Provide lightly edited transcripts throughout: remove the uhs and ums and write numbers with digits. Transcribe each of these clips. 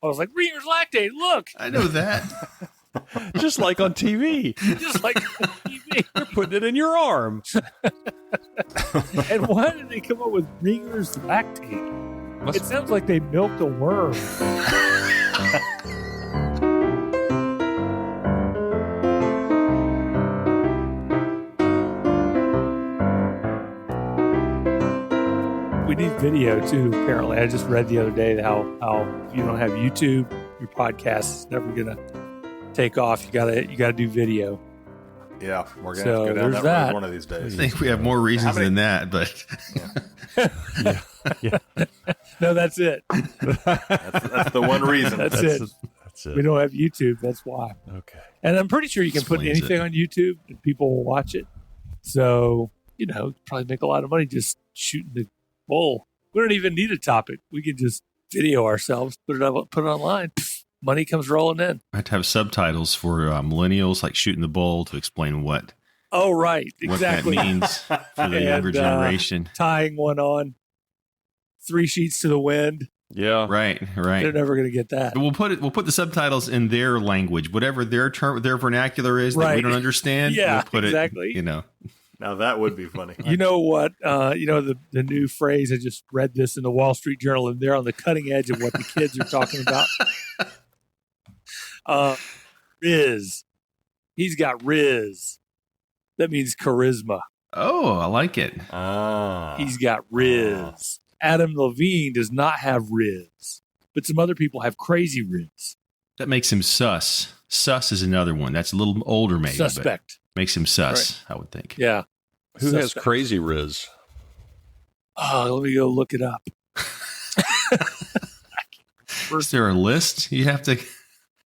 I was like, Ringer's lactate, look. I know that. Just like on TV. Just like on TV. You're putting it in your arm. And why did they come up with Ringer's lactate? It sounds like they milked a worm. We need video too, apparently. I just read the other day how if you don't have YouTube, your podcast is never gonna take off. You gotta do video. Yeah, we're gonna So have to go down there's that road that. one of these days. I think we have more reasons than that, but No, that's it. That's the one reason. That's it. That's it. We don't have YouTube. That's why. Okay. And I'm pretty sure you can put Explains anything it. on YouTube and people will watch it. So, probably make a lot of money just shooting the bull. We don't even need a topic. We can just video ourselves, put it online. Pfft, money comes rolling in. I have to have subtitles for millennials, like shooting the bull, to explain what Oh, right. Exactly. that means for the And, younger generation. Tying one on 3 sheets to the wind. Yeah. Right. They're never going to get that. But we'll put the subtitles in their language, whatever their vernacular is that Right. we don't understand. Yeah, we'll put exactly. it. Now that would be funny. You know what? The new phrase, I just read this in the Wall Street Journal, and they're on the cutting edge of what the kids are talking about. Riz. He's got Riz. That means charisma. Oh, I like it. He's got Riz. Adam Levine does not have Riz, but some other people have crazy Riz. That makes him sus. Sus is another one. That's a little older, maybe. but Suspect. makes him sus, I would think. Yeah. Who has Suspect. crazy Riz? Oh, let me go look it up. Is there a list? You have to.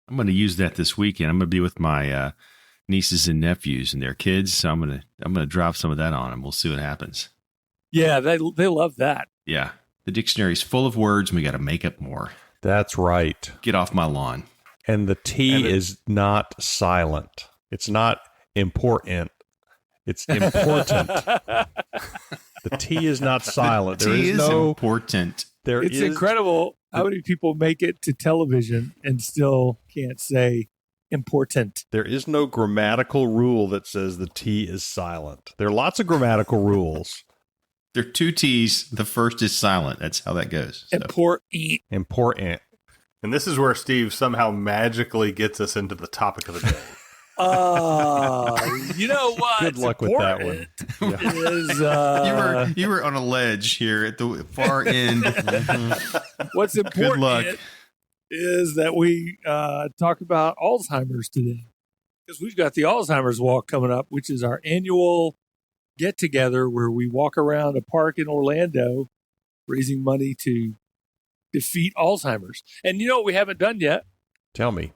I'm going to use that this weekend. I'm going to be with my nieces and nephews and their kids, so I'm going to drop some of that on them. We'll see what happens. Yeah, they love that. Yeah, the dictionary's full of words, and we got to make up more. That's right. Get off my lawn. And the T is not silent. It's not important. It's important. The T is not silent. There T is is no important. There It's is incredible how many people make it to television and still can't say important. There is no grammatical rule that says the T is silent. There are lots of grammatical rules. There are 2 T's. The first is silent. That's how that goes. So. Important. Important. And this is where Steve somehow magically gets us into the topic of the day. You know what? Good luck with that one. Is, You were on a ledge here at the far end. what's important Good luck. is that we talk about Alzheimer's today. Because we've got the Alzheimer's Walk coming up, which is our annual get-together where we walk around a park in Orlando raising money to defeat Alzheimer's. And you know what we haven't done yet? Tell me.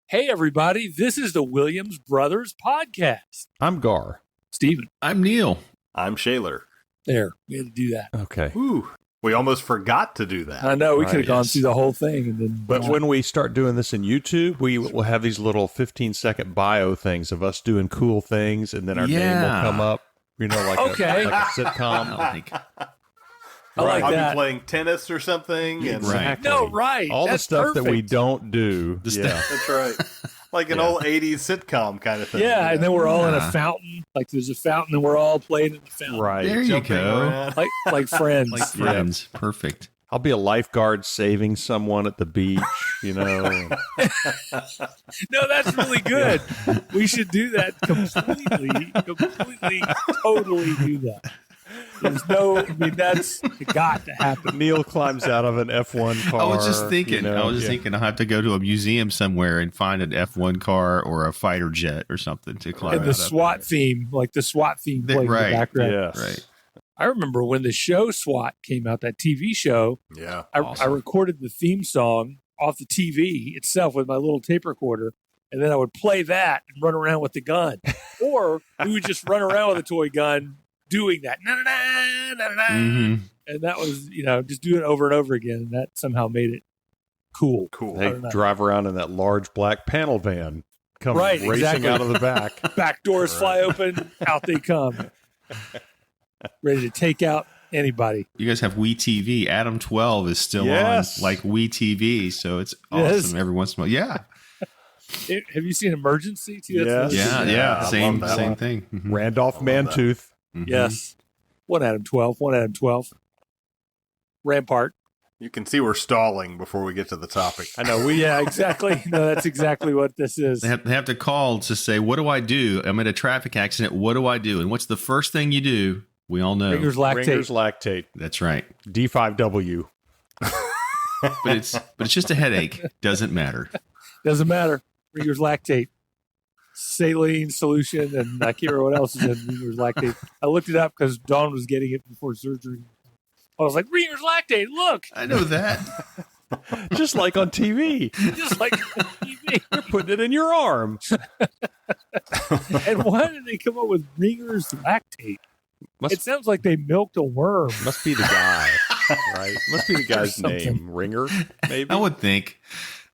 Hey, everybody, this is the Williams Brothers Podcast. I'm Gar. Steven. I'm Neil. I'm Shaler. There, we had to do that. Okay. Ooh, we almost forgot to do that. I know, we Right, could have gone yes. through the whole thing. And then, But when we start doing this in YouTube, we will have these little 15-second bio things of us doing cool things, and then our name Yeah. will come up. You know, like Okay. like a sitcom. I like I like I'll that. be playing tennis or something. And Right. No, right. All That's the stuff that we perfect. don't do. The Yeah. That's right. Like an old 80s sitcom kind of thing. Yeah, and then we're all in a Yeah. fountain. Like there's a fountain, and we're all playing in the fountain. Right. There you Jumping go. around. Like friends. Like friends. Perfect. I'll be a lifeguard saving someone at the beach, you know. No, that's really good. We should do that completely, totally do that. There's no, I mean, that's got to happen. Neil climbs out of an F1 car. I was just thinking. you know, I was just thinking. I'll have to go to a museum somewhere and find an F1 car or a fighter jet or something to climb And the out SWAT of. theme, like the SWAT theme The- playing in right. the background. Yes. Right. I remember when the show SWAT came out, that TV show, Yeah. I Awesome. recorded the theme song off the TV itself with my little tape recorder, and then I would play that and run around with the gun. Or we would just run around with a toy gun doing that. Na-na-na, na-na-na. Mhm. And that was, just doing it over and over again. And that somehow made it cool. Cool. I They don't know. drive around in that large black panel van, come Right, racing exactly. out of the back. Back doors fly open, out they come. Ready to take out Anybody. You guys have Wii TV. Adam 12 is still Yes. on like Wii TV, so it's Yes. awesome every once in a while. Yeah. Have you seen Emergency? Too? Yes. Yeah. Yeah, I Same love that one. thing. Mhm. Randolph I love that. Mantooth. Mhm. Yes. One Adam 12. One Adam 12. Rampart. You can see we're stalling before we get to the topic. I know. Yeah, exactly. No, that's exactly what this is. They have to call to say, what do I do? I'm in a traffic accident. What do I do? And what's the first thing you do? We all know. Ringer's lactate. Ringer's lactate. That's right. D5W. But it's just a headache. Doesn't matter. Doesn't matter. Ringer's lactate. Saline solution, and I can't remember what else is in Ringer's lactate. I looked it up because Dawn was getting it before surgery. I was like, Ringer's lactate, look. I know that. Just like on TV. Just like TV. You're putting it in your arm. And why did they come up with Ringer's lactate? Must, It sounds like they milked a worm. must be the guy, right? Must be the guy's something. name. Ringer, maybe? I would think.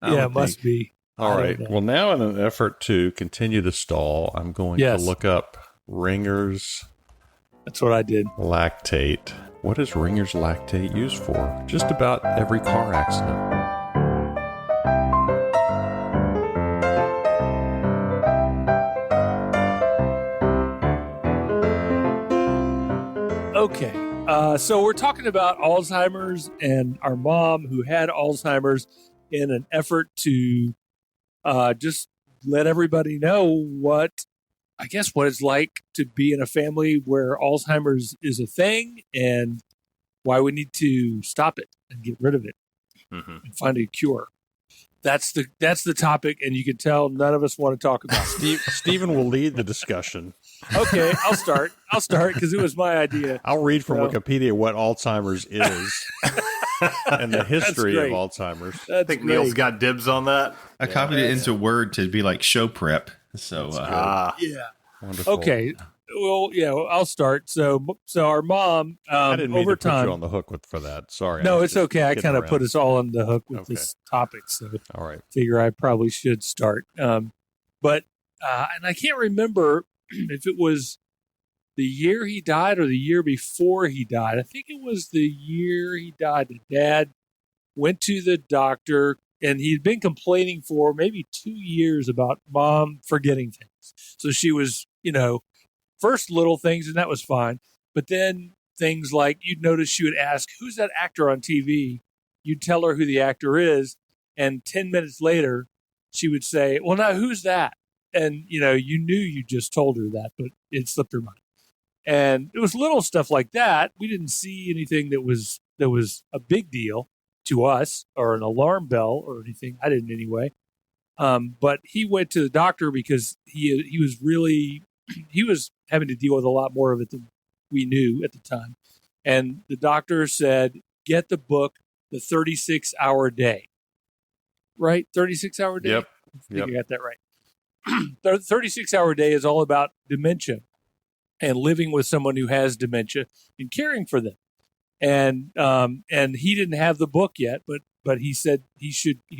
Yeah, it must be. All I don't right. know. Well, now in an effort to continue the stall, I'm going Yes. to look up Ringer's That's what I did. lactate. What is Ringer's lactate used for? Just about every car accident. Okay. So we're talking about Alzheimer's and our mom who had Alzheimer's in an effort to just let everybody know what it's like to be in a family where Alzheimer's is a thing and why we need to stop it and get rid of it Mhm. and find a cure. That's the topic, and you can tell none of us want to talk about it. Stephen will lead the discussion. Okay, I'll start because it was my idea. I'll read from Well- Wikipedia what Alzheimer's is and the history of great. Alzheimer's. I That's think great. Neil's got dibs on that. I copied it into Word to be like show prep. So Yeah. Wonderful. Okay. Well, yeah, I'll start. So our mom, I didn't mean over to put time. you on the hook for that. Sorry. No, was it's just okay. I getting kind of around. put us all on the hook with Okay. this topic, so All right. figure I probably should start. But and I can't remember if it was the year he died or the year before he died. I think it was the year he died. The dad went to the doctor, and he'd been complaining for maybe 2 years about mom forgetting things. So she was, first little things, and that was fine. But then things like you'd notice she would ask, "Who's that actor on TV?" You'd tell her who the actor is, and 10 minutes later, she would say, "Well, now who's that?" And you knew you just told her that, but it slipped her mind. And it was little stuff like that. We didn't see anything that was a big deal to us or an alarm bell or anything. I didn't anyway. But he went to the doctor because he was really he was having to deal with a lot more of it than we knew at the time. And the doctor said, "Get the book, The 36-Hour Day." Right? 36-hour day? Yep. I think I got that right. The 36-hour day is all about dementia and living with someone who has dementia and caring for them. And he didn't have the book yet, but he said he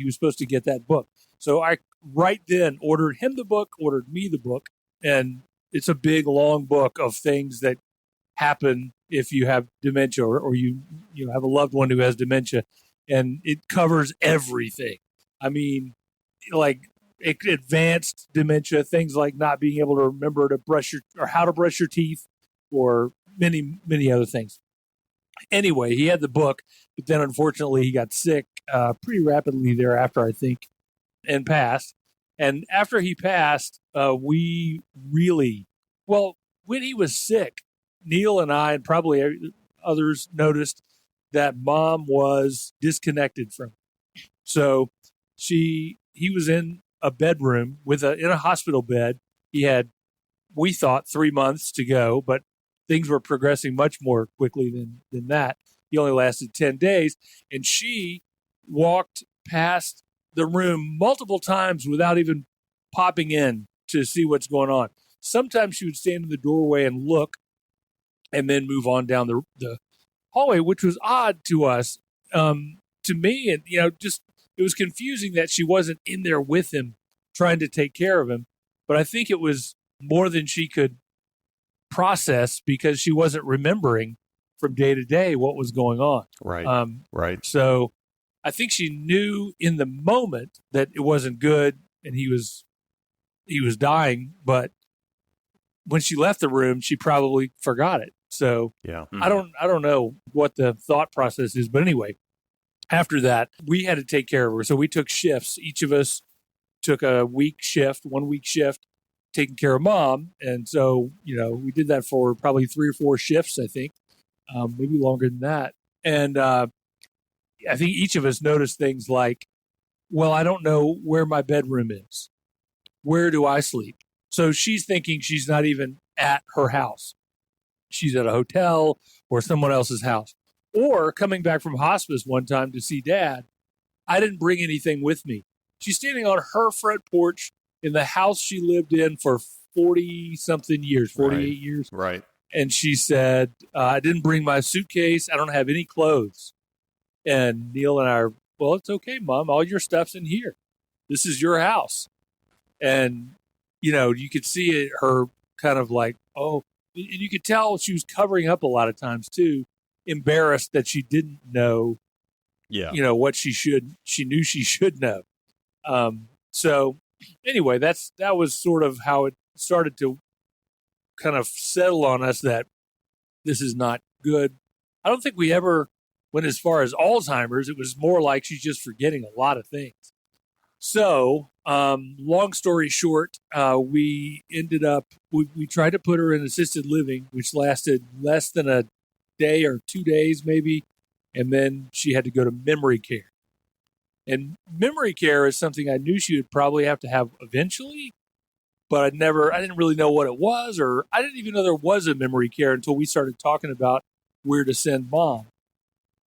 was supposed to get that book. So I right then ordered him the book, ordered me the book, and it's a big long book of things that happen if you have dementia or you have a loved one who has dementia, and it covers everything. I mean, like advanced dementia, things like not being able to remember to how to brush your teeth, or many, many other things. Anyway, he had the book, but then unfortunately he got sick pretty rapidly thereafter, I think, and passed. And after he passed, when he was sick, Neil and I, and probably others, noticed that mom was disconnected from him. So he was in a bedroom in a hospital bed. He had, we thought, 3 months to go, but things were progressing much more quickly than that. He only lasted 10 days, and she walked past the room multiple times without even popping in to see what's going on. Sometimes she would stand in the doorway and look, and then move on down the hallway, which was odd to us, to me, and it was confusing that she wasn't in there with him, trying to take care of him. But I think it was more than she could process because she wasn't remembering from day to day what was going on. Right. Right. So I think she knew in the moment that it wasn't good and he was dying, but when she left the room, she probably forgot it. So Yeah. I don't know what the thought process is, but anyway, after that, we had to take care of her. So we took shifts. Each of us took a 1 week shift, taking care of Mom. And so, we did that for probably 3 or 4 shifts, I think, maybe longer than that. And I think each of us noticed things like, well, I don't know where my bedroom is. Where do I sleep? So she's thinking she's not even at her house. She's at a hotel or someone else's house. Or coming back from hospice one time to see Dad, I didn't bring anything with me. She's standing on her front porch in the house she lived in for 40-something years, 48 years. Right. And she said, I didn't bring my suitcase. I don't have any clothes. And Neil and I are, well, it's okay, Mom. All your stuff's in here. This is your house. And, you could see her kind of like, oh, and you could tell she was covering up a lot of times too, embarrassed that she didn't know, what she knew she should know. So anyway, that was sort of how it started to kind of settle on us that this is not good. I don't think we ever went as far as Alzheimer's. It was more like she's just forgetting a lot of things. So, long story short, we ended up, we tried to put her in assisted living, which lasted less than a day or 2 days maybe. And then she had to go to memory care. And memory care is something I knew she would probably have to have eventually, but I didn't really know what it was, or I didn't even know there was a memory care until we started talking about where to send Mom.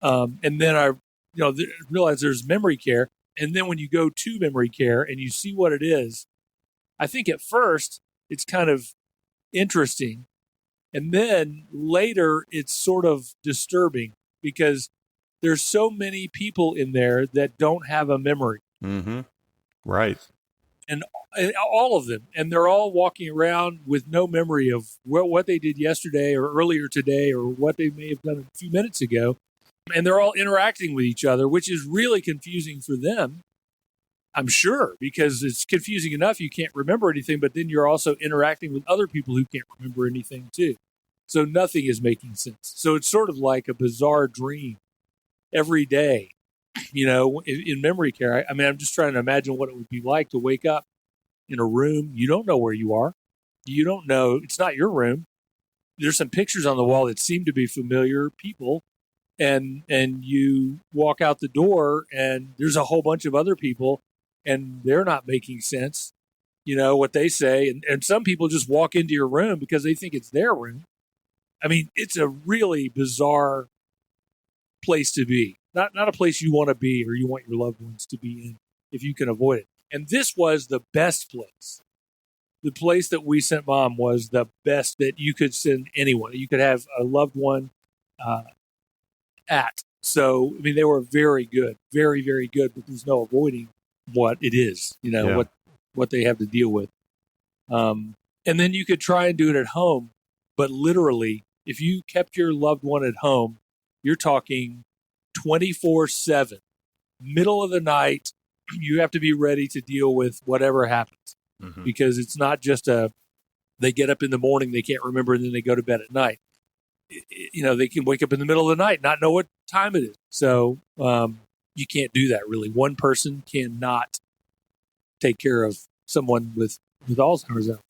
And then I, realized there's memory care. And then when you go to memory care and you see what it is, I think at first it's kind of interesting. And then later it's sort of disturbing because there's so many people in there that don't have a memory. Mm-hmm. Right. And all of them. And they're all walking around with no memory of what they did yesterday or earlier today or what they may have done a few minutes ago. And they're all interacting with each other, which is really confusing for them, I'm sure, because it's confusing enough you can't remember anything, but then you're also interacting with other people who can't remember anything too. So nothing is making sense. So it's sort of like a bizarre dream every day, in memory care. I mean, I'm just trying to imagine what it would be like to wake up in a room. You don't know where you are. You don't know. It's not your room. There's some pictures on the wall that seem to be familiar people. And you walk out the door and there's a whole bunch of other people and they're not making sense, what they say. And some people just walk into your room because they think it's their room. I mean, it's a really bizarre place to be. Not a place you want to be or you want your loved ones to be in if you can avoid it. And this was the best place. The place that we sent Mom was the best that you could send anyone. You could have a loved one at. So, I mean, they were very good, very, very good, but there's no avoiding what it is, what they have to deal with. And then you could try and do it at home, but literally, if you kept your loved one at home, you're talking 24/7, middle of the night, you have to be ready to deal with whatever happens because it's not just they get up in the morning, they can't remember, and then they go to bed at night. They can wake up in the middle of the night, not know what time it is. So you can't do that, really. One person cannot take care of someone with Alzheimer's, I don't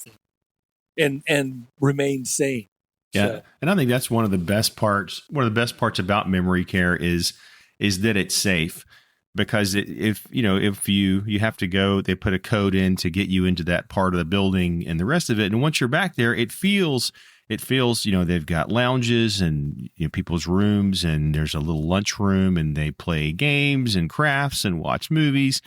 think, and remain sane. Yeah, So. and I think that's one of the best parts. One of the best parts about memory care is that it's safe. Because if you have to go, they put a code in to get you into that part of the building and the rest of it. And once you're back there, it feels, they've got lounges and people's rooms, and there's a little lunch room, and they play games and crafts and watch movies.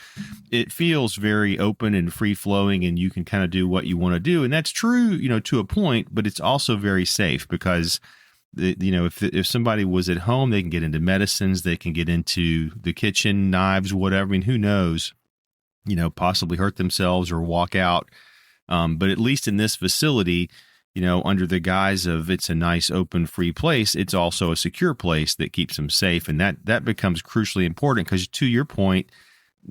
It feels very open and free flowing, and you can kind of do what you want to do. And that's true, to a point, but it's also very safe because if somebody was at home, they can get into medicines, they can get into the kitchen, knives, whatever. I mean, who knows, possibly hurt themselves or walk out. But at least in this facility, under the guise of it's a nice, open, free place, it's also a secure place that keeps them safe. And that becomes crucially important because, to your point,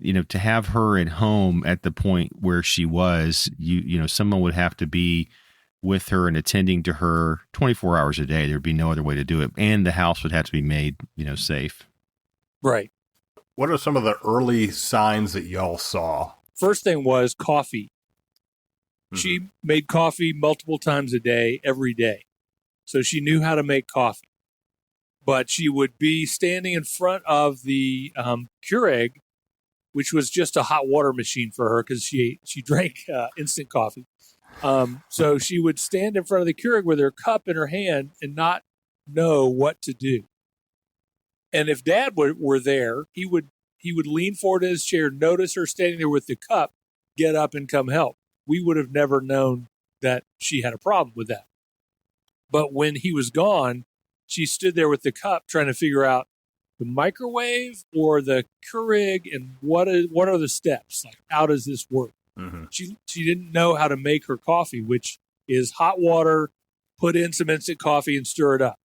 to have her at home at the point where she was, someone would have to be with her and attending to her 24 hours a day. There'd be no other way to do it. And the house would have to be made, safe. Right. What are some of the early signs that y'all saw? First thing was coffee. Mm-hmm. She made coffee multiple times a day, every day. So she knew how to make coffee. But she would be standing in front of the Keurig, which was just a hot water machine for her because she drank instant coffee. So she would stand in front of the Keurig with her cup in her hand and not know what to do. And if Dad were there, he would lean forward in his chair, notice her standing there with the cup, get up and come help. We would have never known that she had a problem with that. But when he was gone, she stood there with the cup trying to figure out the microwave or the Keurig and what are the steps? Like, how does this work? Mm-hmm. She didn't know how to make her coffee, which is hot water, put in some instant coffee and stir it up.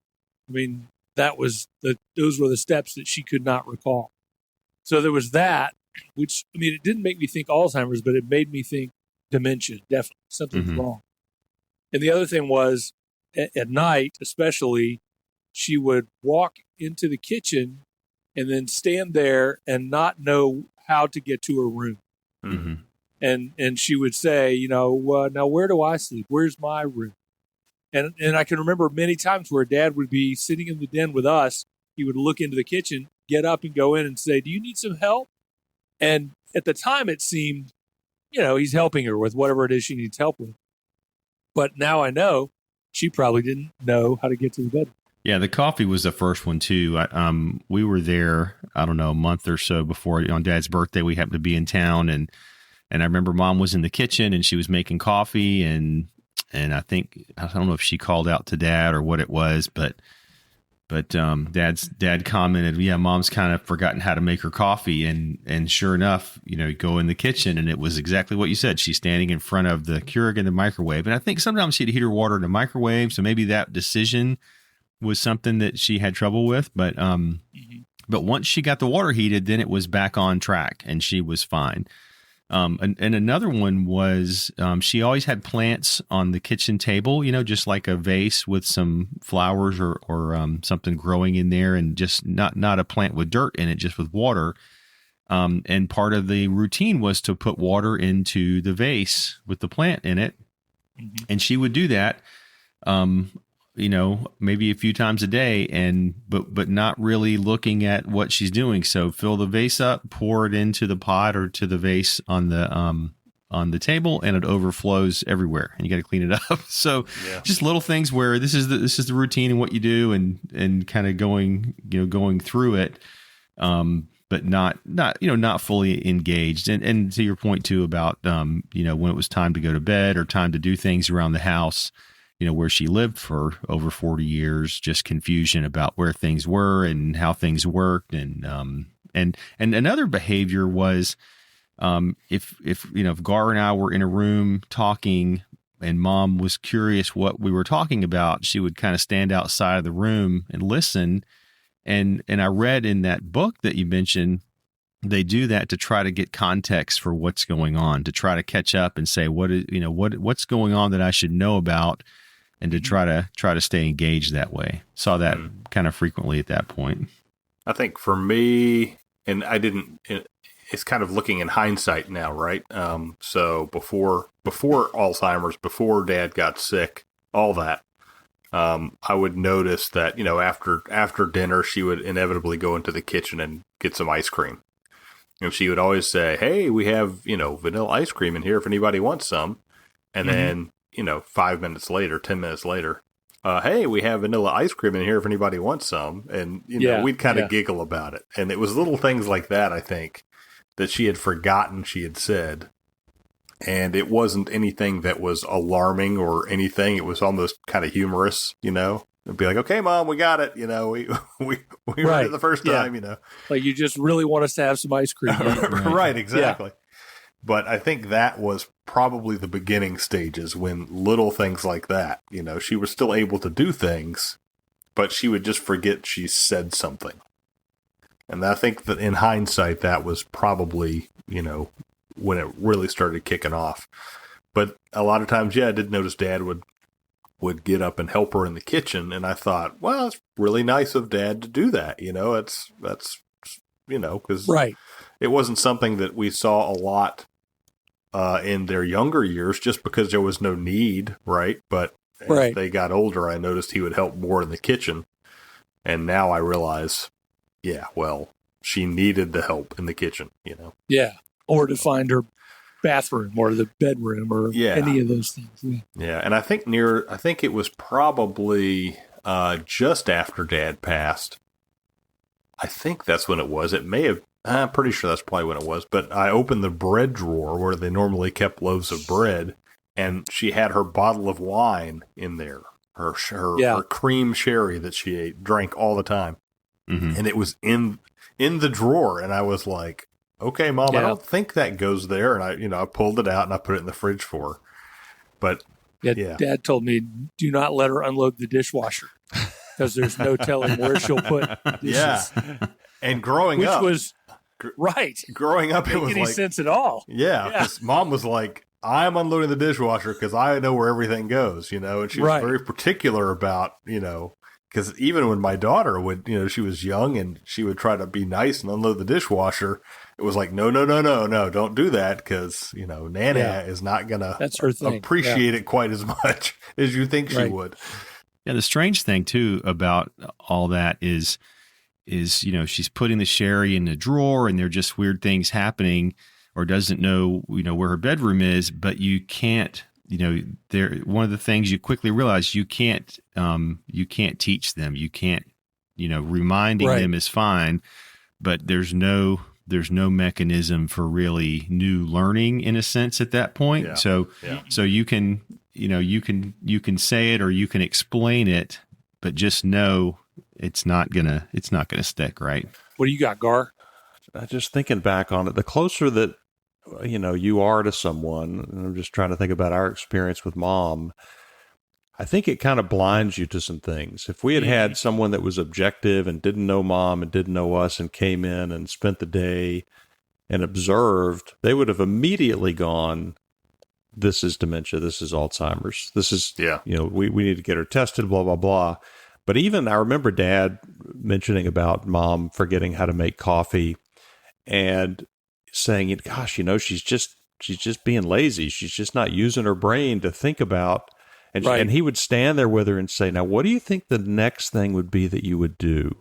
I mean, those were the steps that she could not recall. So there was that, which, I mean, it didn't make me think Alzheimer's, but it made me think dementia, definitely. Something's wrong. And the other thing was, at night especially, she would walk into the kitchen and then stand there and not know how to get to her room. Mm-hmm. And she would say, now where do I sleep? Where's my room? And I can remember many times where Dad would be sitting in the den with us. He would look into the kitchen, get up and go in and say, do you need some help? And at the time it seemed, he's helping her with whatever it is she needs help with. But now I know she probably didn't know how to get to the bedroom. Yeah, the coffee was the first one too. We were there, I don't know, a month or so before on Dad's birthday. We happened to be in town, and I remember Mom was in the kitchen and she was making I don't know if she called out to Dad or what it was, but Dad commented, yeah, Mom's kind of forgotten how to make her coffee, and sure enough, go in the kitchen and it was exactly what you said. She's standing in front of the Keurig and the microwave, and I think sometimes she'd heat her water in the microwave, so maybe that decision was something that she had trouble with, but once she got the water heated, then it was back on track and she was fine. And another one was she always had plants on the kitchen table, just like a vase with some flowers or something growing in there, and just not a plant with dirt in it, just with water. And part of the routine was to put water into the vase with the plant in it. Mm-hmm. And she would do that. Maybe a few times a day, but not really looking at what she's doing. So fill the vase up, pour it into the pot or to the vase on the table, and it overflows everywhere, and you got to clean it up. So just little things where this is the routine and what you do, and kind of going through it, but not fully engaged. And to your point too about when it was time to go to bed or time to do things around the house. Where she lived for over 40 years, just confusion about where things were and how things worked. And another behavior was, if Gar and I were in a room talking and Mom was curious what we were talking about, she would kind of stand outside of the room and listen. And I read in that book that you mentioned, they do that to try to get context for what's going on, to try to catch up and say, what's going on that I should know about, and to try to stay engaged that way. Saw that kind of frequently at that point. I think for me, and it's kind of looking in hindsight now, right? So before Alzheimer's, before Dad got sick, all that, I would notice that, after dinner, she would inevitably go into the kitchen and get some ice cream. And she would always say, hey, we have, vanilla ice cream in here if anybody wants some. And then, 5 minutes later, 10 minutes later, hey, we have vanilla ice cream in here if anybody wants some. And, we'd kind of giggle about it. And it was little things like that, I think, that she had forgotten she had said. And it wasn't anything that was alarming or anything. It was almost kind of humorous, It'd be like, okay, Mom, we got it. We read it the first time, Like, you just really want us to have some ice cream. Right, exactly. But I think that was probably the beginning stages when little things like that, she was still able to do things, but she would just forget she said something. And I think that in hindsight, that was probably, when it really started kicking off. But a lot of times, I did notice Dad would get up and help her in the kitchen. And I thought, well, it's really nice of Dad to do that. That's because Right. It wasn't something that we saw a lot in their younger years just because there was no need, right? But as they got older, I noticed he would help more in the kitchen. And now I realize, she needed the help in the kitchen, Yeah. Or to find her bathroom or the bedroom or any of those things. Yeah. And I think it was probably just after Dad passed. I think that's when it was. It may have, I'm pretty sure that's probably when it was, but I opened the bread drawer where they normally kept loaves of bread, and she had her bottle of wine in there, her cream sherry that she drank all the time. Mm-hmm. And it was in the drawer. And I was like, okay, Mom, I don't think that goes there. And I pulled it out and I put it in the fridge for her. But Dad told me, do not let her unload the dishwasher because there's no telling where she'll put dishes. Yeah. And growing up, was growing up, it was any like sense at all. Yeah. Because Mom was like, I'm unloading the dishwasher because I know where everything goes, and she was very particular about, because even when my daughter would, she was young and she would try to be nice and unload the dishwasher, it was like, no, don't do that because, Nana is not going to appreciate it quite as much as you think she would. Yeah, the strange thing, too, about all that is she's putting the sherry in the drawer and there are just weird things happening or doesn't know, where her bedroom is, but you can't, one of the things you quickly realize you can't teach them. You can't, reminding them is fine, but there's no mechanism for really new learning in a sense at that point. Yeah. So you can say it or you can explain it, but just know it's not gonna stick, right? What do you got, Gar? Just thinking back on it, the closer that you are to someone, and I'm just trying to think about our experience with Mom, I think it kind of blinds you to some things. If we had had someone that was objective and didn't know Mom and didn't know us and came in and spent the day and observed, they would have immediately gone, this is dementia, this is Alzheimer's, this is, we need to get her tested, blah, blah, blah. But even I remember Dad mentioning about Mom forgetting how to make coffee and saying, gosh, she's just being lazy. She's just not using her brain to think about. And he would stand there with her and say, now, what do you think the next thing would be that you would do?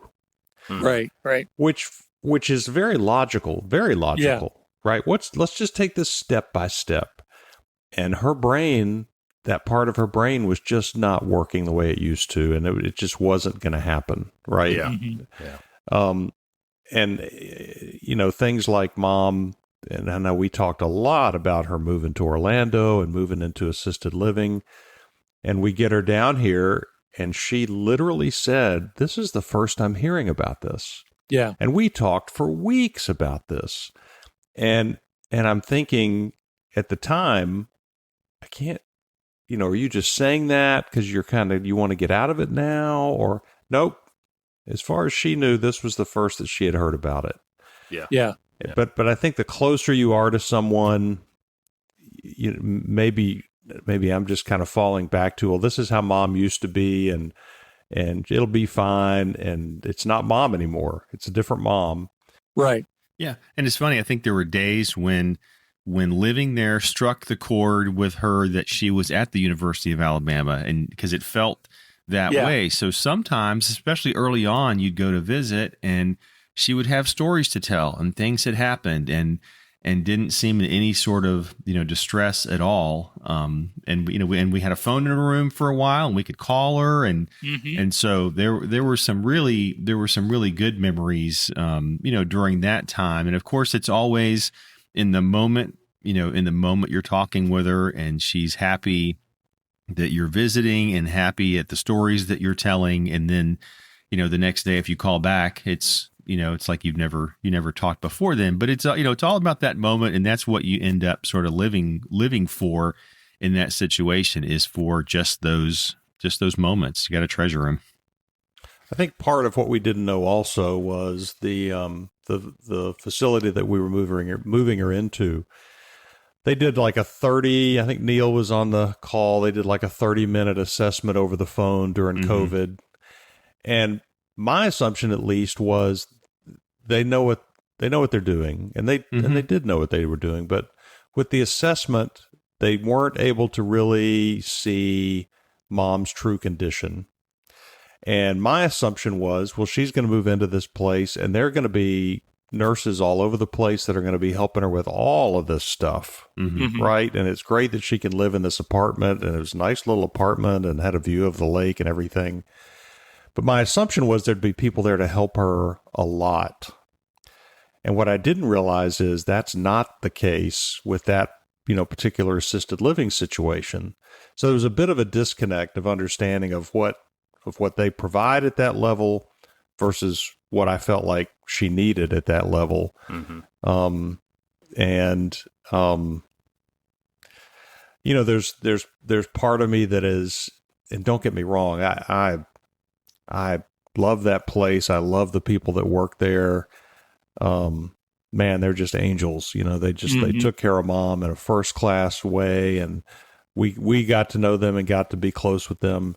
Right. Which is very logical, right? Let's just take this step by step. And her brain, that part of her brain was just not working the way it used to. And it just wasn't going to happen. Right. Yeah. Mm-hmm. Yeah. And, things like Mom, and I know we talked a lot about her moving to Orlando and moving into assisted living, and we get her down here, and she literally said, this is the first I'm hearing about this. Yeah. And we talked for weeks about this. And I'm thinking at the time, I can't, are you just saying that because you want to get out of it now? Or nope. As far as she knew, this was the first that she had heard about it. Yeah. But I think the closer you are to someone, maybe I'm just kind of falling back to, well, this is how Mom used to be, and it'll be fine. And it's not Mom anymore; it's a different Mom. Right. Yeah, and it's funny. I think there were days when living there struck the chord with her that she was at the University of Alabama, and because it felt that way. So sometimes, especially early on, you'd go to visit and she would have stories to tell and things had happened and didn't seem in any sort of, distress at all. And we had a phone in her room for a while and we could call her. And, and so there were some really good memories, during that time. And of course it's always in the moment, you're talking with her and she's happy that you're visiting and happy at the stories that you're telling. And then, the next day, if you call back, it's, it's like you never talked before then, but it's it's all about that moment. And that's what you end up sort of living for in that situation, is for just those moments. You got to treasure them. I think part of what we didn't know also was the facility that we were moving her into. They did like a 30, I think Neil was on the call. They did like a 30-minute assessment over the phone during COVID. And my assumption, at least, was they know what they're doing, and they did know what they were doing. But with the assessment, they weren't able to really see Mom's true condition. And my assumption was, well, she's going to move into this place, and there are going to be nurses all over the place that are going to be helping her with all of this stuff, right? And it's great that she can live in this apartment, and it was a nice little apartment and had a view of the lake and everything. But my assumption was there'd be people there to help her a lot. And what I didn't realize is that's not the case with that, particular assisted living situation. So there was a bit of a disconnect of understanding of what they provide at that level versus what I felt like she needed at that level. There's part of me that is, and don't get me wrong, I love that place. I love the people that work there. Man, they're just angels. They took care of Mom in a first class way, and we got to know them and got to be close with them.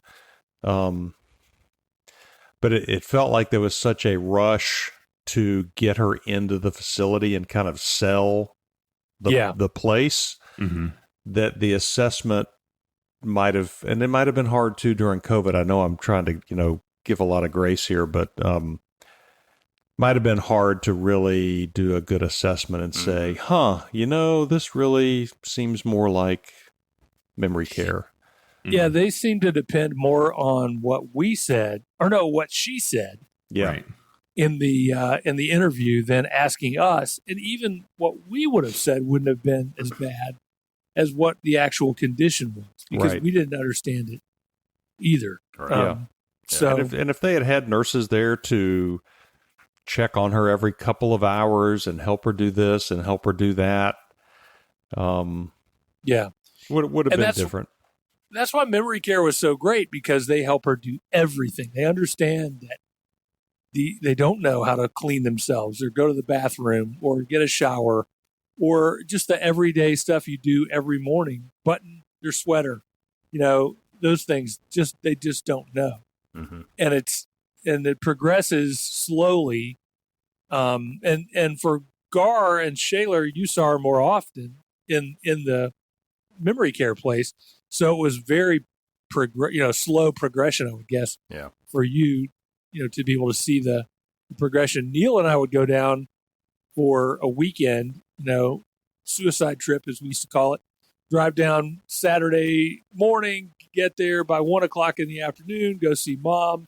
But it felt like there was such a rush to get her into the facility and kind of sell the place that the assessment might have, and it might have been hard too during COVID. I know I'm trying to, give a lot of grace here, but might have been hard to really do a good assessment and say, this really seems more like memory care. Yeah, they seem to depend more on what we said, or no, what she said. Yeah. Right. In the interview than asking us, and even what we would have said wouldn't have been as bad as what the actual condition was, because we didn't understand it either. Right. So, and if they had nurses there to check on her every couple of hours and help her do this and help her do that, would have been different. That's why memory care was so great, because they help her do everything. They understand that they don't know how to clean themselves or go to the bathroom or get a shower or just the everyday stuff you do every morning, button your sweater, those things they just don't know. And it progresses slowly. And for Gar and Shaler, you saw her more often in the memory care place. So it was very slow progression, I would guess. Yeah. For you, to be able to see the progression. Neil and I would go down for a weekend, suicide trip, as we used to call it. Drive down Saturday morning, get there by 1:00 in the afternoon, go see Mom.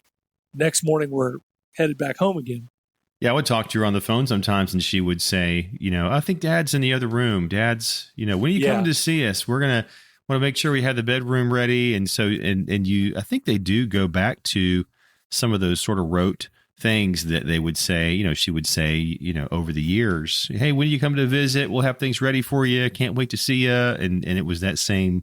Next morning, we're headed back home again. Yeah, I would talk to her on the phone sometimes, and she would say, I think Dad's in the other room. Dad's, when are you coming to see us? We're going to want to make sure we have the bedroom ready. And so, I think they do go back to some of those sort of rote things that they would say, she would say, over the years, hey, when you come to visit, we'll have things ready for you. Can't wait to see you. And it was that same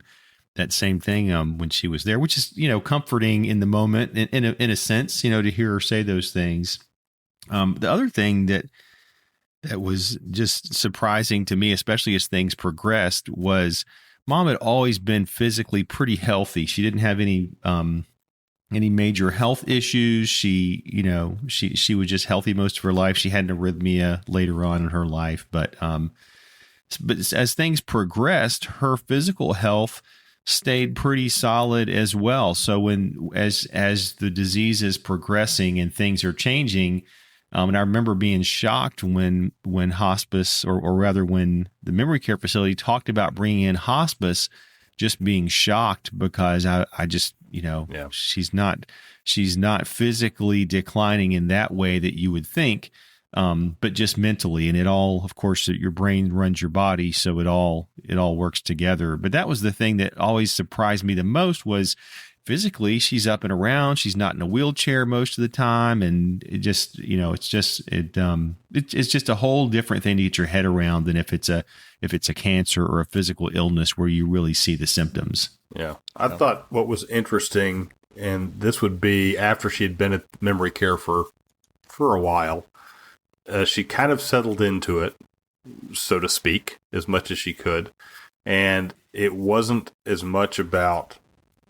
thing when she was there, which is, comforting in the moment in a sense, to hear her say those things. The other thing that was just surprising to me, especially as things progressed, was Mom had always been physically pretty healthy. She didn't have any major health issues. She was just healthy most of her life. She had an arrhythmia later on in her life, but as things progressed, her physical health stayed pretty solid as well. So as the disease is progressing and things are changing, and I remember being shocked when hospice, or rather when the memory care facility talked about bringing in hospice, just being shocked because I just, she's not physically declining in that way that you would think, but just mentally. And it all, of course, your brain runs your body, so it all works together. But that was the thing that always surprised me the most, was physically she's up and around. She's not in a wheelchair most of the time. And it just, it's just a whole different thing to get your head around than if it's a cancer or a physical illness where you really see the symptoms. Yeah. I thought what was interesting, and this would be after she had been at memory care for a while, she kind of settled into it, so to speak, as much as she could. And it wasn't as much about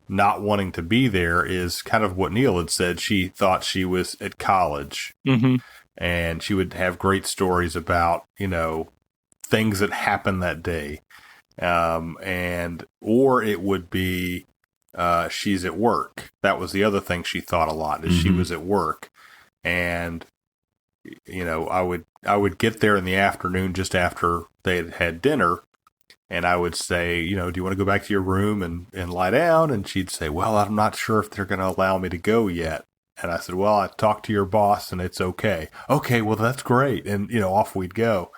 not wanting to be there is kind of what Neil had said. She thought she was at college, and she would have great stories about, things that happened that day. Or it would be, she's at work. That was the other thing she thought a lot, is she was at work. And, I would get there in the afternoon just after they had had dinner, and I would say, do you want to go back to your room and lie down? And she'd say, well, I'm not sure if they're going to allow me to go yet. And I said, well, I talked to your boss and it's okay. Okay, well, that's great. And, off we'd go.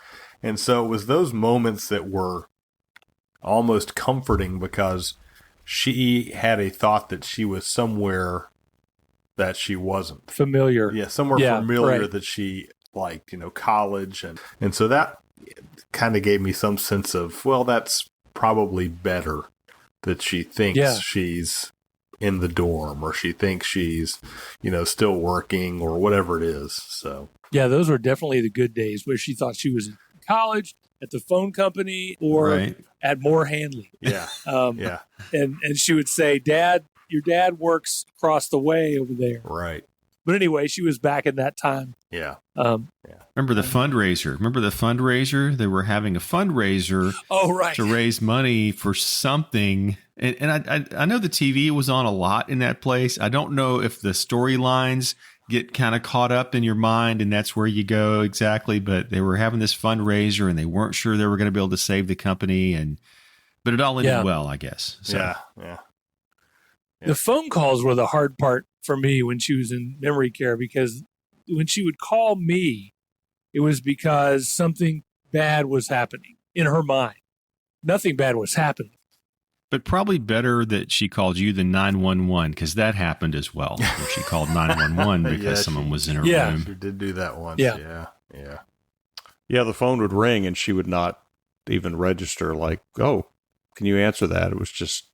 And so it was those moments that were almost comforting, because she had a thought that she was somewhere that she wasn't. Familiar. Yeah, somewhere familiar that she liked, college. And so that kind of gave me some sense of, well, that's probably better that she thinks she's in the dorm, or she thinks she's, still working, or whatever it is. So, yeah, those were definitely the good days where she thought she was in college, at the phone company, or at Moore Handley. Yeah. And she would say, Dad, your dad works across the way over there. Right. But anyway, she was back in that time. Yeah. Remember the fundraiser? They were having a fundraiser to raise money for something. And I know the TV was on a lot in that place. I don't know if the storylines get kind of caught up in your mind and that's where you go exactly. But they were having this fundraiser and they weren't sure they were going to be able to save the company. But it all ended well, I guess. So. Yeah. The phone calls were the hard part for me when she was in memory care, because when she would call me, it was because something bad was happening in her mind. Nothing bad was happening. But probably better that she called you than 911, because that happened as well. Where she called 911 because someone was in her room. She did do that once. Yeah. Yeah, the phone would ring and she would not even register, like, oh, can you answer that? It was just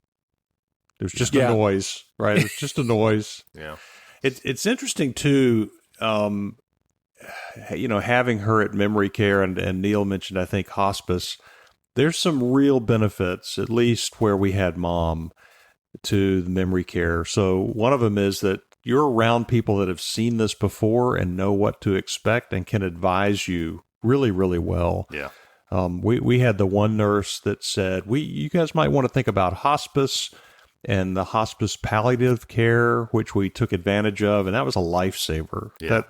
a noise, right? It was just a noise. Yeah. It's interesting too, having her at memory care, and Neil mentioned, I think, hospice. There's some real benefits, at least where we had Mom, to the memory care. So one of them is that you're around people that have seen this before and know what to expect and can advise you really, really well. Yeah. We had the one nurse that said, you guys might want to think about hospice and the hospice palliative care, which we took advantage of, and that was a lifesaver. Yeah.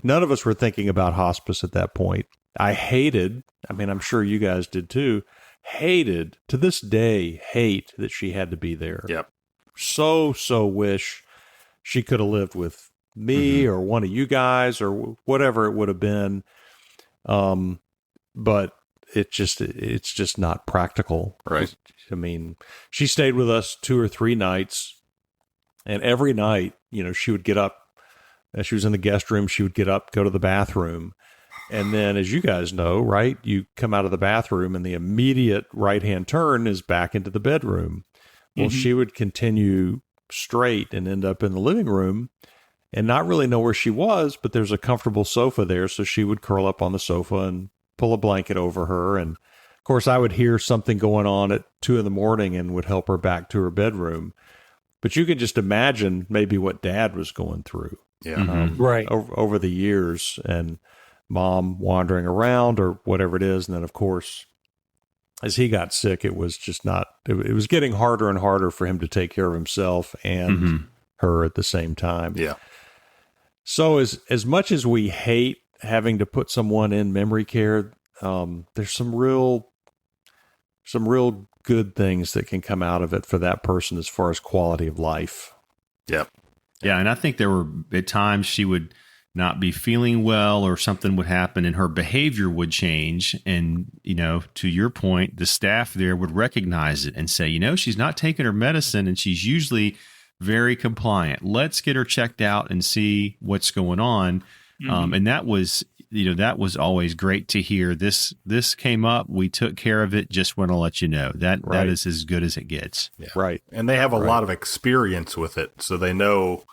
None of us were thinking about hospice at that point. I'm sure you guys did too, to this day, hate that she had to be there. Yep. So wish she could have lived with me or one of you guys or whatever it would have been. But it's just not practical. Right. She stayed with us 2 or 3 nights, and every night, she would get up. As she was in the guest room, she would get up, go to the bathroom. And then, as you guys know, right, you come out of the bathroom and the immediate right-hand turn is back into the bedroom. Well, she would continue straight and end up in the living room and not really know where she was, but there's a comfortable sofa there. So she would curl up on the sofa and pull a blanket over her. And of course, I would hear something going on at 2 a.m. and would help her back to her bedroom. But you can just imagine maybe what Dad was going through. Yeah. Right. Over the years, and Mom wandering around or whatever it is. And then, of course, as he got sick, it was just not, it was getting harder and harder for him to take care of himself and her at the same time. Yeah. So as much as we hate having to put someone in memory care, there's some real good things that can come out of it for that person as far as quality of life. Yep. Yeah. And I think there were at times she would not be feeling well, or something would happen and her behavior would change. And, to your point, the staff there would recognize it and say, she's not taking her medicine and she's usually very compliant. Let's get her checked out and see what's going on. And that was always great to hear. This came up, we took care of it. Just want to let you know that is as good as it gets. Yeah. Right. And they have a lot of experience with it. So they know,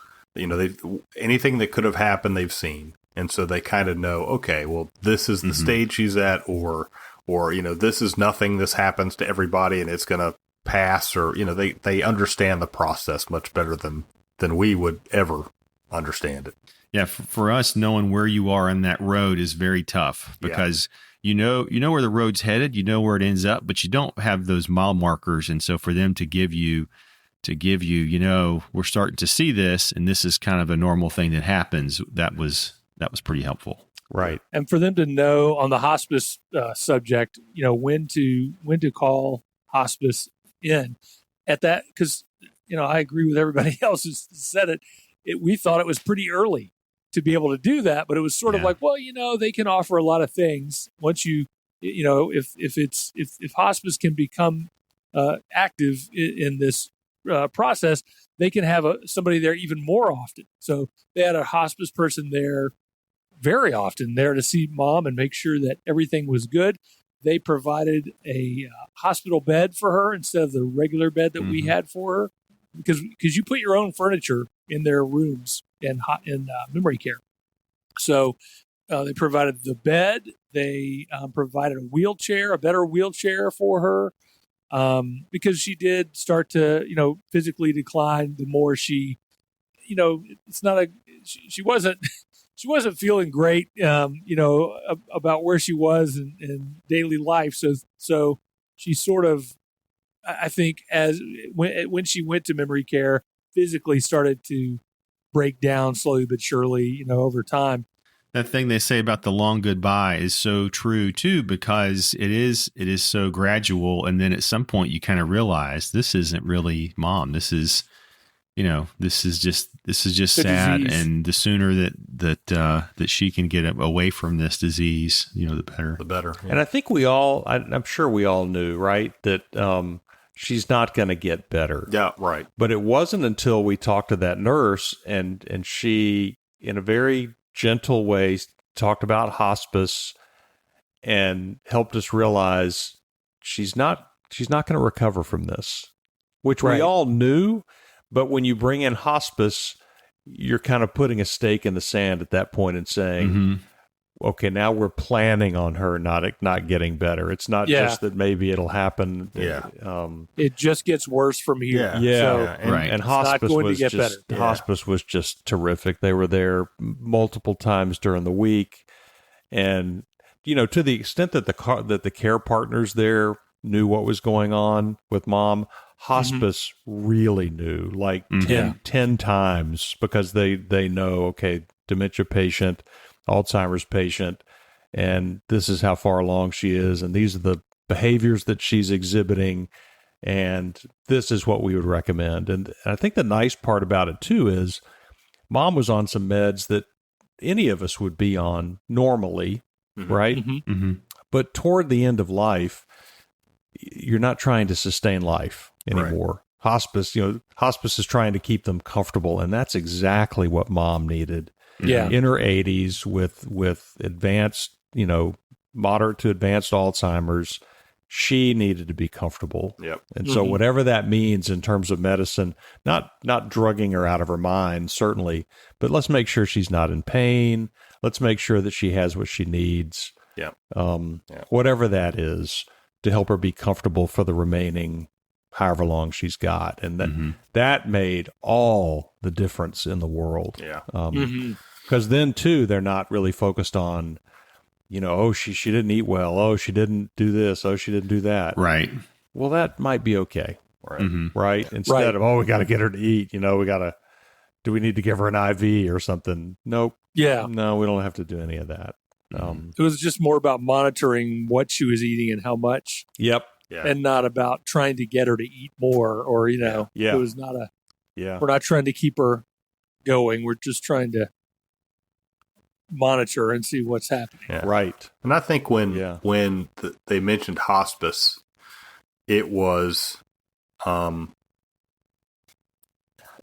anything that could have happened, they've seen. And so they kind of know, okay, well, this is the stage she's at, or, this is nothing. This happens to everybody and it's going to pass, or, they understand the process much better than we would ever understand it. Yeah. For us, knowing where you are on that road is very tough, because you know where the road's headed, you know where it ends up, but you don't have those mile markers. And so for them to give you, we're starting to see this, and this is kind of a normal thing that happens. That was pretty helpful. Right. And for them to know on the hospice subject, when to call hospice in at that, because, I agree with everybody else who said it. We thought it was pretty early to be able to do that, but it was sort of like, well, they can offer a lot of things once if hospice can become active in this process, they can have somebody there even more often. So they had a hospice person there very often there to see mom and make sure that everything was good. They provided a hospital bed for her instead of the regular bed that we had for her, because you put your own furniture in their rooms in memory care. So they provided the bed. They provided a better wheelchair for her, because she did start to, physically decline the more she, she wasn't feeling great, about where she was in daily life. So she sort of, I think, when she went to memory care, physically started to break down slowly but surely, over time. That thing they say about the long goodbye is so true too, because it is so gradual, and then at some point you kind of realize this isn't really mom. This is just sad, disease. and the sooner that she can get away from this disease, the better. The better. Yeah. And I think I'm sure we all knew, right, that she's not going to get better. Yeah, right. But it wasn't until we talked to that nurse and she, in a very gentle way, talked about hospice and helped us realize she's not going to recover from this, which we all knew. But when you bring in hospice, you're kind of putting a stake in the sand at that point and saying, okay, now we're planning on her not getting better. It's not just that maybe it'll happen. Yeah. It just gets worse from here. Yeah. So And hospice going to was get just better. hospice was just terrific. They were there multiple times during the week, and to the extent that the care partners there knew what was going on with mom, hospice really knew, like 10 times, because they know, okay, dementia patient, Alzheimer's patient, and this is how far along she is, and these are the behaviors that she's exhibiting, and this is what we would recommend. And I think the nice part about it too is mom was on some meds that any of us would be on normally, right? But toward the end of life, you're not trying to sustain life anymore. Right. Hospice is trying to keep them comfortable, and that's exactly what mom needed. Yeah. In her 80s with advanced, moderate to advanced Alzheimer's, she needed to be comfortable. Yep. And so whatever that means in terms of medicine, not drugging her out of her mind, certainly, but let's make sure she's not in pain. Let's make sure that she has what she needs. Yeah. Whatever that is, to help her be comfortable for the remaining however long she's got. And that made all the difference in the world. Yeah. Because then, too, they're not really focused on, oh, she didn't eat well. Oh, she didn't do this. Oh, she didn't do that. Right. Well, that might be okay. Right. Right? Instead of, we got to get her to eat. Do we need to give her an IV or something? Nope. Yeah. No, we don't have to do any of that. It was just more about monitoring what she was eating and how much. Yep. Yeah. And not about trying to get her to eat more, or, Yeah. It was not Yeah. we're not trying to keep her going. We're just trying to monitor and see what's happening. Yeah. Right. And I think when they mentioned hospice, it was, I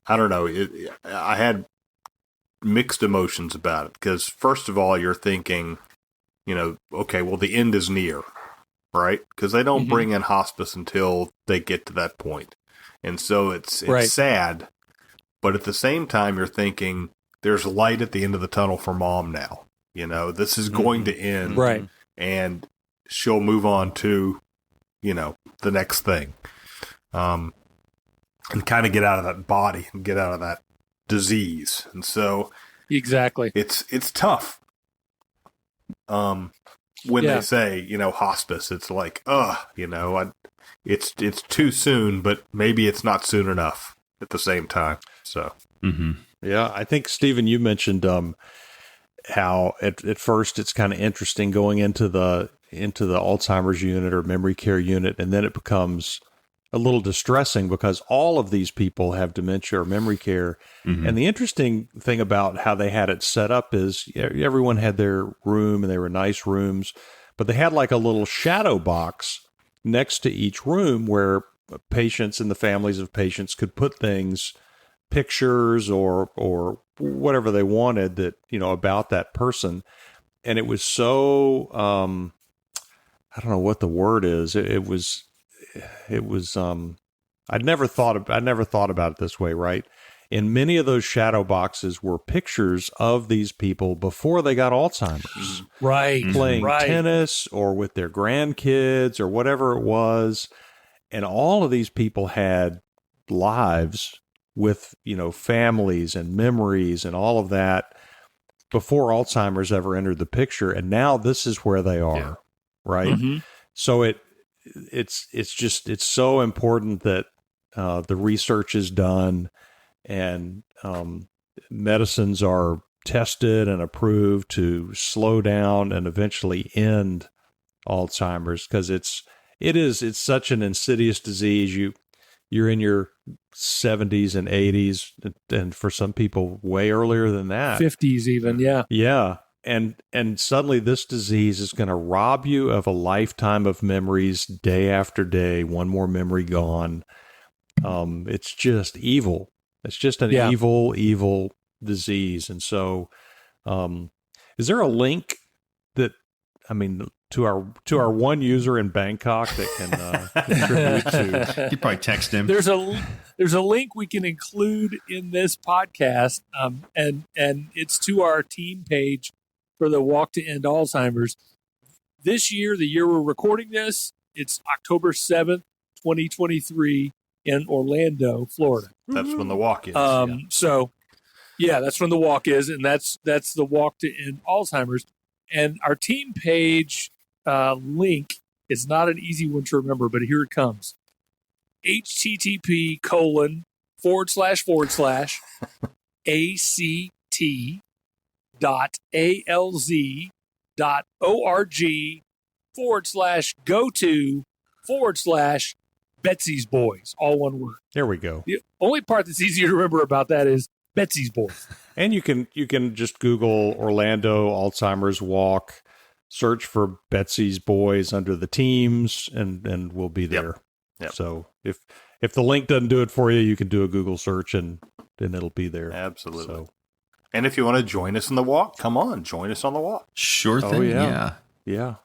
don't know, I had mixed emotions about it because first of all, you're thinking, okay, well, the end is near, right? Because they don't bring in hospice until they get to that point. And so it's sad, but at the same time, you're thinking there's light at the end of the tunnel for Mom now. This is going to end. Right. And she'll move on to, the next thing. And kind of get out of that body and get out of that disease. And so exactly, it's tough. When they say, hospice, it's like, it's too soon, but maybe it's not soon enough at the same time. So, yeah, I think Stephen, you mentioned how at first it's kind of interesting going into the Alzheimer's unit or memory care unit, and then it becomes a little distressing because all of these people have dementia or memory care. And the interesting thing about how they had it set up is everyone had their room and they were nice rooms, but they had like a little shadow box next to each room where patients and the families of patients could put things, pictures or whatever they wanted that, about that person. And it was so, I don't know what the word is. It was, I'd never thought about it this way, right? In many of those shadow boxes were pictures of these people before they got Alzheimer's. Right. Playing tennis or with their grandkids or whatever it was. And all of these people had lives with, families and memories and all of that before Alzheimer's ever entered the picture. And now this is where they are, right? So it's so important that the research is done and medicines are tested and approved to slow down and eventually end Alzheimer's, because it's such an insidious disease. You're in your 70s and 80s, and for some people way earlier than that, 50s even. Yeah. And suddenly this disease is going to rob you of a lifetime of memories day after day, one more memory gone. It's just evil. It's just an evil disease. And so, is there a link to our one user in Bangkok that can contribute to? You probably text him. There's a link we can include in this podcast, and it's to our team page for the Walk to End Alzheimer's. This year, the year we're recording this, it's October 7th, 2023 in Orlando, Florida. That's when the walk is. So, that's when the walk is, and that's the Walk to End Alzheimer's. And our team page link is not an easy one to remember, but here it comes. http://act.alz.org/go/Betsy's Boys, all one word. There we go. The only part that's easier to remember about that is Betsy's Boys. And you can just Google Orlando Alzheimer's Walk, search for Betsy's Boys under the teams, and we'll be there. Yep. So if the link doesn't do it for you, you can do a Google search and it'll be there. Absolutely. So, and if you want to join us in the walk, come on, join us on the walk. Sure thing. Oh, yeah.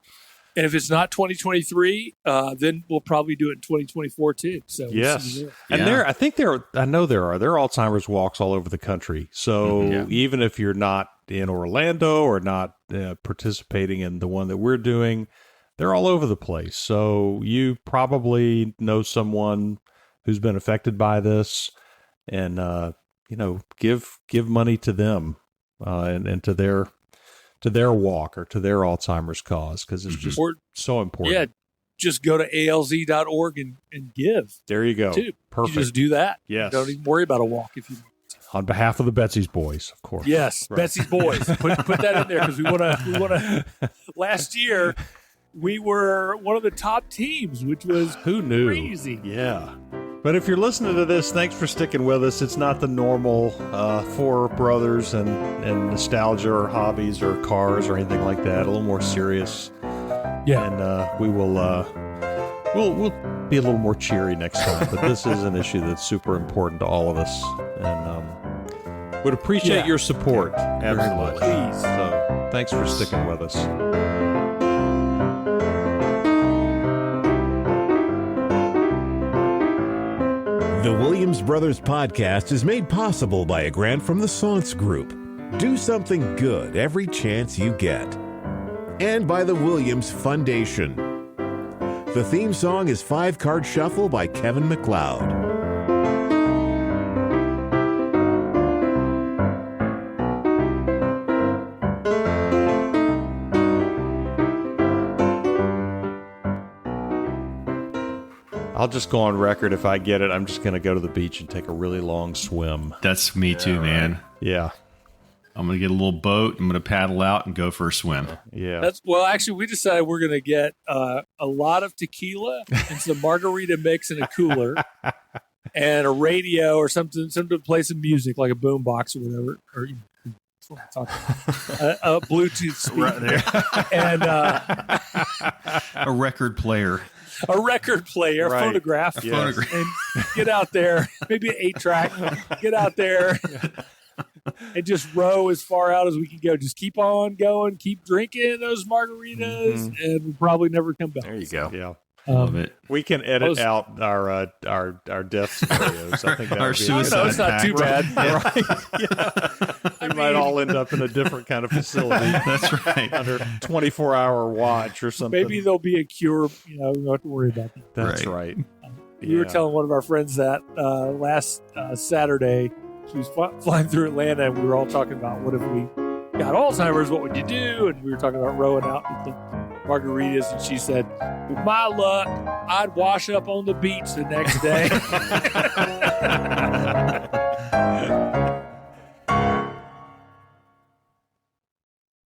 And if it's not 2023, then we'll probably do it in 2024 too. So yes, and there are Alzheimer's walks all over the country. So even if you're not in Orlando or not participating in the one that we're doing, they're all over the place. So you probably know someone who's been affected by this, and give money to them and to their walk or to their Alzheimer's cause, because it's just so important. Yeah, just go to alz.org and give. There you go. Too. Perfect. You just do that. Yes. Don't even worry about a walk if you want. On behalf of the Betsy's Boys, of course. Yes, right. Betsy's Boys. Put that in there because we want to. Last year, we were one of the top teams, which was Who knew? Crazy. Yeah. But if you're listening to this, thanks for sticking with us. It's not the normal four brothers and nostalgia or hobbies or cars or anything like that. A little more serious. Yeah. And we will we'll be a little more cheery next time. But this is an issue that's super important to all of us, and would appreciate your support. Absolutely. Please. So thanks for sticking with us. The Williams Brothers Podcast is made possible by a grant from the Saunce Group. Do something good every chance you get. And by the Williams Foundation. The theme song is 5 Card Shuffle by Kevin MacLeod. I'll just go on record. If I get it, I'm just going to go to the beach and take a really long swim. That's me too, man. Yeah. I'm going to get a little boat. I'm going to paddle out and go for a swim. Yeah. Actually, we decided we're going to get a lot of tequila and some margarita mix in a cooler and a radio or something to play some music, like a boombox or whatever. Or, that's what I'm talking about. A Bluetooth speaker. And A record player. a record player, Right. phonograph. Yes. Phonograph. And get out there, maybe an 8-track. Get out there and just row as far out as we can go. Just keep on going, keep drinking those margaritas, and we'll probably never come back. There you go. Yeah. Love it. We can edit out our death scenarios. I think that Our would be suicide It's not too bad. We might all end up in a different kind of facility. That's right. Under 24-hour watch or something. Maybe there'll be a cure. We don't have to worry about that. That's Right. right. We were telling one of our friends that last Saturday, she was flying through Atlanta, and we were all talking about what if we got Alzheimer's, what would you do? And we were talking about rowing out with the margaritas, and she said, with my luck, I'd wash up on the beach the next day.